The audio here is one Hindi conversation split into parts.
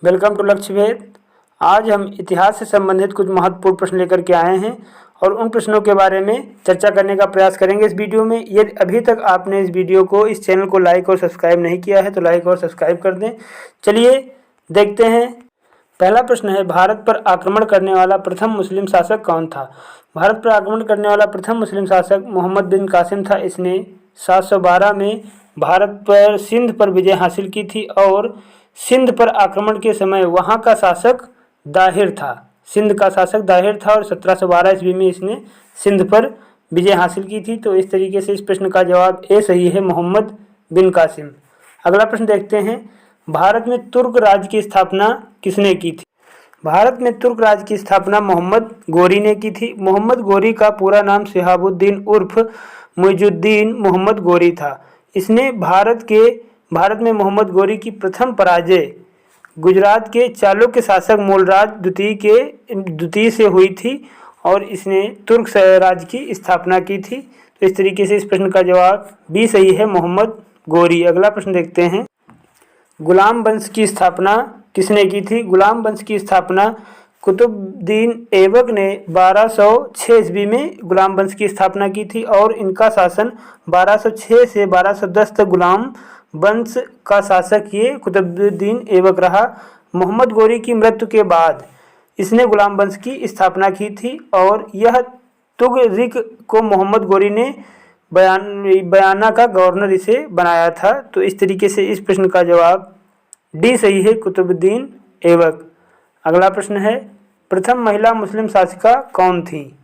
वेलकम टू लक्ष्य भेद। आज हम इतिहास से संबंधित कुछ महत्वपूर्ण प्रश्न लेकर के आए हैं और उन प्रश्नों के बारे में चर्चा करने का प्रयास करेंगे इस वीडियो में। यदि अभी तक आपने इस वीडियो को, इस चैनल को लाइक और सब्सक्राइब नहीं किया है तो लाइक और सब्सक्राइब कर दें। चलिए देखते हैं। पहला प्रश्न है, भारत पर आक्रमण करने वाला प्रथम मुस्लिम शासक कौन था? भारत पर आक्रमण करने वाला प्रथम मुस्लिम शासक मोहम्मद बिन कासिम था। इसने 712 में भारत पर सिंध पर विजय हासिल की थी और सिंध पर आक्रमण के समय वहाँ का शासक दाहिर था। सिंध का शासक दाहिर था और 1712 ईस्वी में इसने सिंध पर विजय हासिल की थी। तो इस तरीके से इस प्रश्न का जवाब ए सही है, मोहम्मद बिन कासिम। अगला प्रश्न देखते हैं, भारत में तुर्क राज्य की स्थापना किसने की थी? भारत में तुर्क राज्य की स्थापना मोहम्मद गोरी ने की थी। मोहम्मद गोरी का पूरा नाम शिहाबुद्दीन उर्फ मुइजुद्दीन मोहम्मद गोरी था। इसने भारत में मोहम्मद गोरी की प्रथम पराजय गुजरात के चालुक्य शासक मूलराज द्वितीय से हुई थी और इसने तुर्क राज्य की स्थापना की थी। तो इस तरीके से इस प्रश्न का जवाब बी सही है, मोहम्मद गोरी। अगला प्रश्न देखते हैं, गुलाम वंश की स्थापना किसने की थी? गुलाम वंश की स्थापना कुतुबुद्दीन ऐबक ने 1206 ईस्वी में गुलाम वंश की स्थापना की थी और इनका शासन 1206 से 1210 तक गुलाम वंश का शासक ये कुतुबुद्दीन ऐबक रहा। मोहम्मद गोरी की मृत्यु के बाद इसने गुलाम वंश की स्थापना की थी और यह तुगरिक को मोहम्मद गोरी ने बयाना का गवर्नर इसे बनाया था। तो इस तरीके से इस प्रश्न का जवाब डी सही है, कुतुबुद्दीन ऐबक। अगला प्रश्न है, प्रथम महिला मुस्लिम शासिका कौन थी?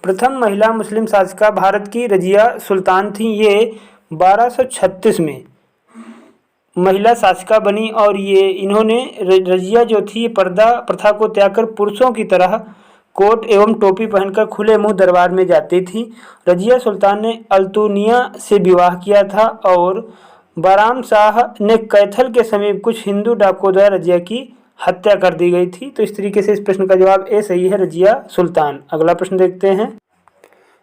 प्रथम महिला मुस्लिम शासिका भारत की रजिया सुल्तान थी। ये 1236 में महिला शासिका बनी और इन्होंने रजिया जो थी पर्दा प्रथा को त्याग कर पुरुषों की तरह कोट एवं टोपी पहनकर खुले मुंह दरबार में जाती थी। रजिया सुल्तान ने अल्तुनिया से विवाह किया था और बाराम शाह ने कैथल के समीप कुछ हिंदू डाकुओं द्वारा रजिया की हत्या कर दी गई थी। तो इस तरीके से इस प्रश्न का जवाब ए सही है, रजिया सुल्तान। अगला प्रश्न देखते हैं,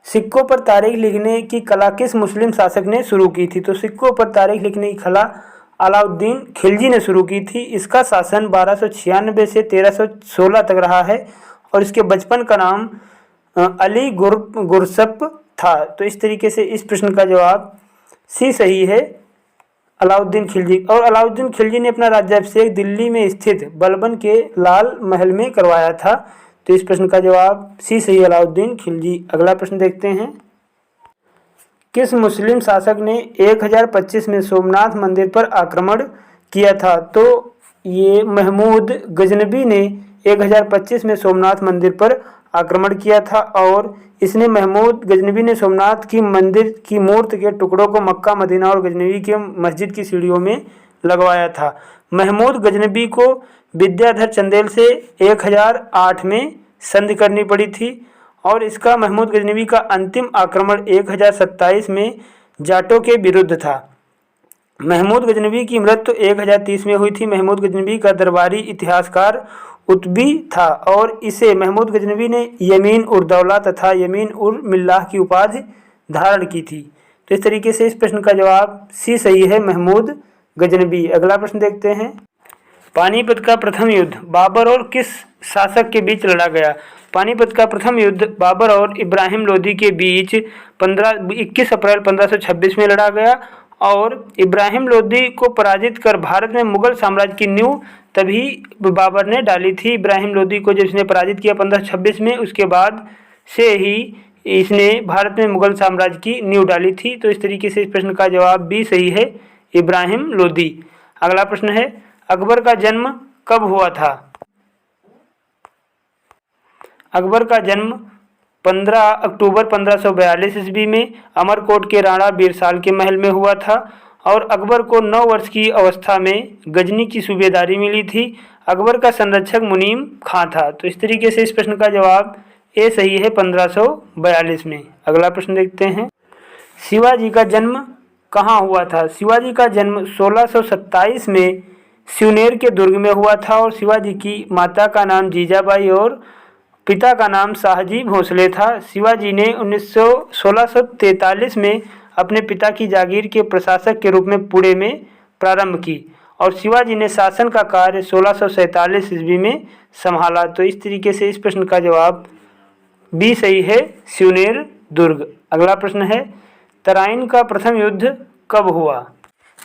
सिक्कों पर तारीख लिखने की कला किस मुस्लिम शासक ने शुरू की थी? तो सिक्कों पर तारीख लिखने की कला अलाउद्दीन खिलजी ने शुरू की थी। इसका शासन 1296 से 1316 तक रहा है और इसके बचपन का नाम अली गुरसप था। तो इस तरीके से इस प्रश्न का जवाब सी सही है, अलाउद्दीन खिलजी। और अलाउद्दीन खिलजी ने अपना राज्याभिषेक दिल्ली में स्थित बलबन के लाल महल में करवाया था। तो इस प्रश्न का जवाब सी सही, अलाउद्दीन खिलजी। अगला प्रश्न देखते हैं, किस मुस्लिम शासक ने 1025 में सोमनाथ मंदिर पर आक्रमण किया था? तो ये महमूद गजनबी ने 1025 में सोमनाथ मंदिर पर आक्रमण किया था और इसने महमूद गजनबी ने सोमनाथ की मंदिर की मूर्ति के टुकड़ों को मक्का, मदीना और गजनबी के मस्जिद की सीढ़ियों में लगवाया था। महमूद गजनबी को विद्याधर चंदेल से 1008 में संधि करनी पड़ी थी और इसका महमूद गजनबी का अंतिम आक्रमण 1027 में जाटों के विरुद्ध था। महमूद गजनबी की मृत्यु 1030 में हुई थी। महमूद गजनबी का दरबारी इतिहासकार उत्बी था और इसे महमूद गजनबी ने यमीन उर दौला तथा यमीन उर मिल्लाह की उपाधि धारण की थी। तो इस तरीके से इस प्रश्न का जवाब सी सही है, महमूद गजनबी। अगला प्रश्न देखते हैं, पानीपत का प्रथम युद्ध बाबर और किस शासक के बीच लड़ा गया? पानीपत का प्रथम युद्ध बाबर और इब्राहिम लोदी के बीच 21 अप्रैल 1526 में लड़ा गया और इब्राहिम लोदी को पराजित कर भारत में मुगल साम्राज्य की नींव तभी बाबर ने डाली थी। इब्राहिम लोदी को जब इसने पराजित किया 1526 में, उसके बाद से ही इसने भारत में मुगल साम्राज्य की नींव डाली थी। तो इस तरीके से इस प्रश्न का जवाब भी सही है, इब्राहिम लोदी। अगला प्रश्न है, अकबर का जन्म कब हुआ था? अकबर का जन्म 15 अक्टूबर 1542 ईस्वी में अमरकोट के राणा बीरसाल के महल में हुआ था और अकबर को 9 वर्ष की अवस्था में गजनी की सूबेदारी मिली थी। अकबर का संरक्षक मुनीम खां था। तो इस तरीके से इस प्रश्न का जवाब ए सही है, 1542 में। अगला प्रश्न देखते हैं, शिवाजी का जन्म कहाँ हुआ था? शिवाजी का जन्म 1627 में सिवनेर के दुर्ग में हुआ था और शिवाजी की माता का नाम जीजाबाई और पिता का नाम शाहजी भोसले था। शिवाजी ने 1643 में अपने पिता की जागीर के प्रशासक के रूप में पुणे में प्रारंभ की और शिवाजी ने शासन का कार्य 1647 ईस्वी में संभाला। तो इस तरीके से इस प्रश्न का जवाब बी सही है, सिवनेर दुर्ग। अगला प्रश्न है, तराइन का प्रथम युद्ध कब हुआ?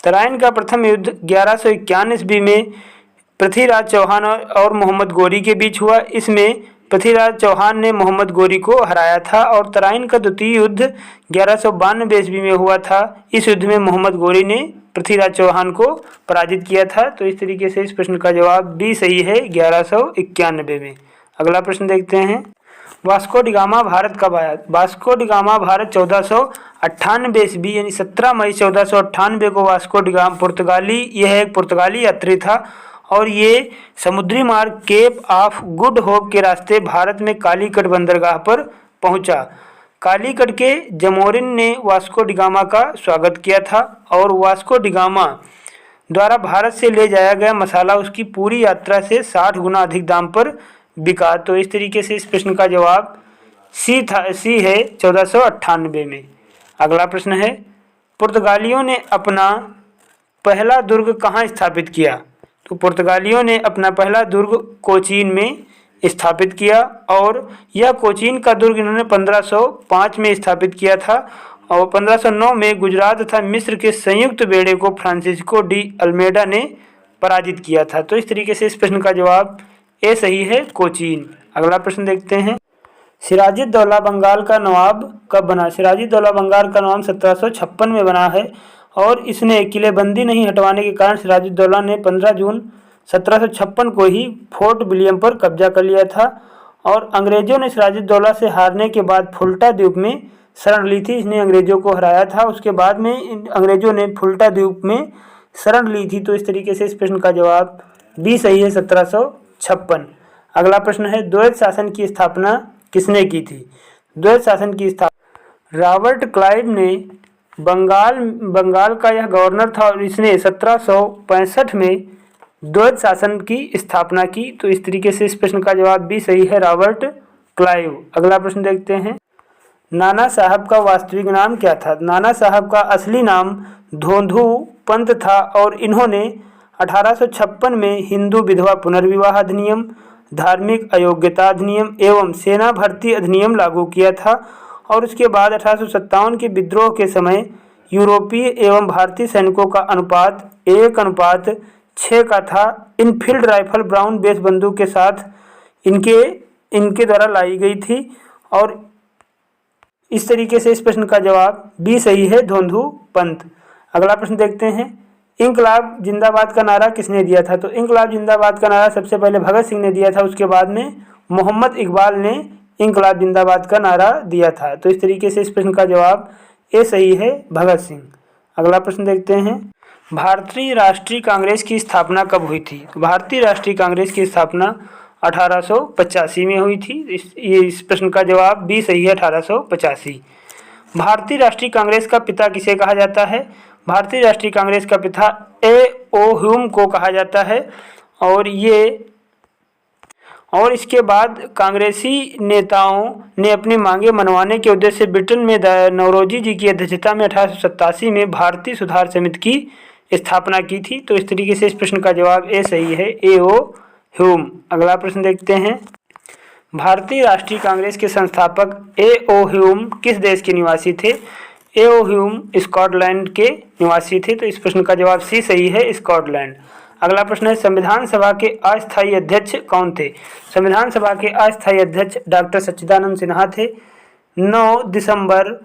तराइन का प्रथम युद्ध 1151 ईस्वी में पृथ्वीराज चौहान और मोहम्मद गोरी के बीच हुआ। इसमें पृथ्वीराज चौहान ने मोहम्मद गोरी को हराया था और तराइन का द्वितीय युद्ध 1192 ईस्वी में हुआ था। इस युद्ध में मोहम्मद गोरी ने पृथ्वीराज चौहान को पराजित किया था। तो इस तरीके से इस प्रश्न का जवाब बी सही है, 1191 में। अगला प्रश्न देखते हैं, वास्को डी गामा भारत कब आया? वास्को डी गामा भारत 1498 ईस्वी यानी 17 मई 1498 को वास्को डी गामा यह एक पुर्तगाली यात्री था और ये समुद्री मार्ग केप ऑफ गुड होप के रास्ते भारत में कालीकट बंदरगाह पर पहुंचा। कालीकट के जमोरिन ने वास्को डी गामा का स्वागत किया था और वास्को डी गामा द्वारा भारत से ले जाया गया मसाला उसकी पूरी यात्रा से 60 गुना अधिक दाम पर बिका। तो इस तरीके से इस प्रश्न का जवाब सी है, 1498 में। अगला प्रश्न है, पुर्तगालियों ने अपना पहला दुर्ग कहाँ स्थापित किया? तो पुर्तगालियों ने अपना पहला दुर्ग कोचीन में स्थापित किया और यह कोचीन का दुर्ग इन्होंने 1505 में स्थापित किया था और 1509 में गुजरात तथा मिस्र के संयुक्त बेड़े को फ्रांसिस्को डी अल्मेडा ने पराजित किया था। तो इस तरीके से इस प्रश्न का जवाब ए सही है, कोचीन। अगला प्रश्न देखते हैं, सिराजुद्दौला बंगाल का नवाब कब बना? सिराजुद्दौला बंगाल का नवाब 1756 में बना है और इसने किलेबंदी नहीं हटवाने के कारण सिराजुद्दौला ने 15 जून 1756 को ही फोर्ट विलियम पर कब्जा कर लिया था और अंग्रेजों ने सिराजुद्दौला से हारने के बाद फुल्टा द्वीप में शरण ली थी। इसने अंग्रेजों को हराया था, उसके बाद में अंग्रेजों ने फुल्टा द्वीप में शरण ली थी। तो इस तरीके से इस प्रश्न का जवाब बी सही है, 1756। अगला प्रश्न है, द्वैत शासन की स्थापना किसने की थी? द्वैत शासन की स्थापना रॉबर्ट क्लाइव ने बंगाल का यह गवर्नर था और इसने 1765 में द्वैत शासन की स्थापना की। तो इस तरीके से इस प्रश्न का जवाब भी सही है, रॉबर्ट क्लाइव। अगला प्रश्न देखते हैं, नाना साहब का वास्तविक नाम क्या था? नाना साहब का असली नाम धोंधू पंत था और इन्होंने 1856 में हिंदू विधवा पुनर्विवाह अधिनियम, धार्मिक अयोग्यता अधिनियम एवं सेना भर्ती अधिनियम लागू किया था और उसके बाद 1857 के विद्रोह के समय यूरोपीय एवं भारतीय सैनिकों का अनुपात 1:6 का था। इनफील्ड राइफल ब्राउन बेस बंदूक के साथ इनके द्वारा लाई गई थी और इस तरीके से इस प्रश्न का जवाब बी सही है, धोंधू पंत। अगला प्रश्न देखते हैं, इंकलाब जिंदाबाद का नारा किसने दिया था? तो इंकलाब जिंदाबाद का नारा सबसे पहले भगत सिंह ने दिया था, उसके बाद में मोहम्मद इकबाल ने इंकलाब जिंदाबाद का नारा दिया था। तो इस तरीके से इस प्रश्न का जवाब ए सही है, भगत सिंह। अगला प्रश्न देखते हैं, भारतीय राष्ट्रीय कांग्रेस की स्थापना कब हुई थी? भारतीय राष्ट्रीय कांग्रेस की स्थापना 1885 में हुई थी। इस प्रश्न का जवाब बी सही है, 1885। भारतीय राष्ट्रीय कांग्रेस का पिता किसे कहा जाता है? भारतीय राष्ट्रीय कांग्रेस का पिता ए.ओ. ह्यूम को कहा जाता है और इसके बाद कांग्रेसी नेताओं ने अपनी मांगे मनवाने के उद्देश्य से ब्रिटेन में नौरोजी जी की अध्यक्षता में 1887 में भारतीय सुधार समिति की स्थापना की थी। तो इस तरीके से इस प्रश्न का जवाब ए सही है, ए.ओ. ह्यूम। अगला प्रश्न देखते हैं, भारतीय राष्ट्रीय कांग्रेस के संस्थापक ए.ओ. ह्यूम किस देश के निवासी थे? ए.ओ. ह्यूम स्कॉटलैंड के निवासी थे। तो इस प्रश्न का जवाब सी सही है, स्कॉटलैंड। अगला प्रश्न है, संविधान सभा के अस्थायी अध्यक्ष कौन थे? संविधान सभा के अस्थायी अध्यक्ष डॉक्टर सच्चिदानंद सिन्हा थे। 9 दिसंबर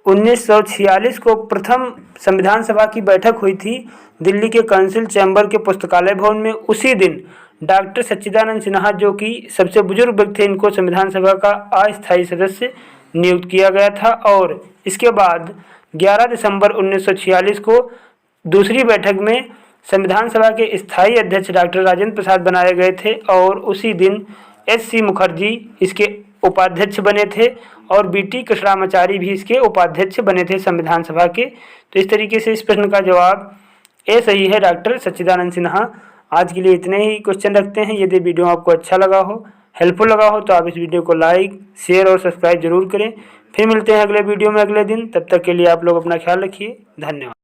1946 को प्रथम संविधान सभा की बैठक हुई थी दिल्ली के काउंसिल चैम्बर के पुस्तकालय भवन में। उसी दिन डॉक्टर सच्चिदानंद सिन्हा, जो कि सबसे बुजुर्ग व्यक्ति थे, इनको संविधान सभा का अस्थायी सदस्य नियुक्त किया गया था और इसके बाद 11 दिसंबर 1946 को दूसरी बैठक में संविधान सभा के स्थायी अध्यक्ष डॉक्टर राजेंद्र प्रसाद बनाए गए थे और उसी दिन एच.सी. मुखर्जी इसके उपाध्यक्ष बने थे और बी.टी. कृष्णामाचारी भी इसके उपाध्यक्ष बने थे संविधान सभा के। तो इस तरीके से इस प्रश्न का जवाब ए सही है, डॉक्टर सच्चिदानंद सिन्हा। आज के लिए इतने ही क्वेश्चन रखते हैं। यदि वीडियो आपको अच्छा लगा हो, हेल्पफुल लगा हो, तो आप इस वीडियो को लाइक, शेयर और सब्सक्राइब जरूर करें। फिर मिलते हैं अगले वीडियो में अगले दिन। तब तक के लिए आप लोग अपना ख्याल रखिए। धन्यवाद।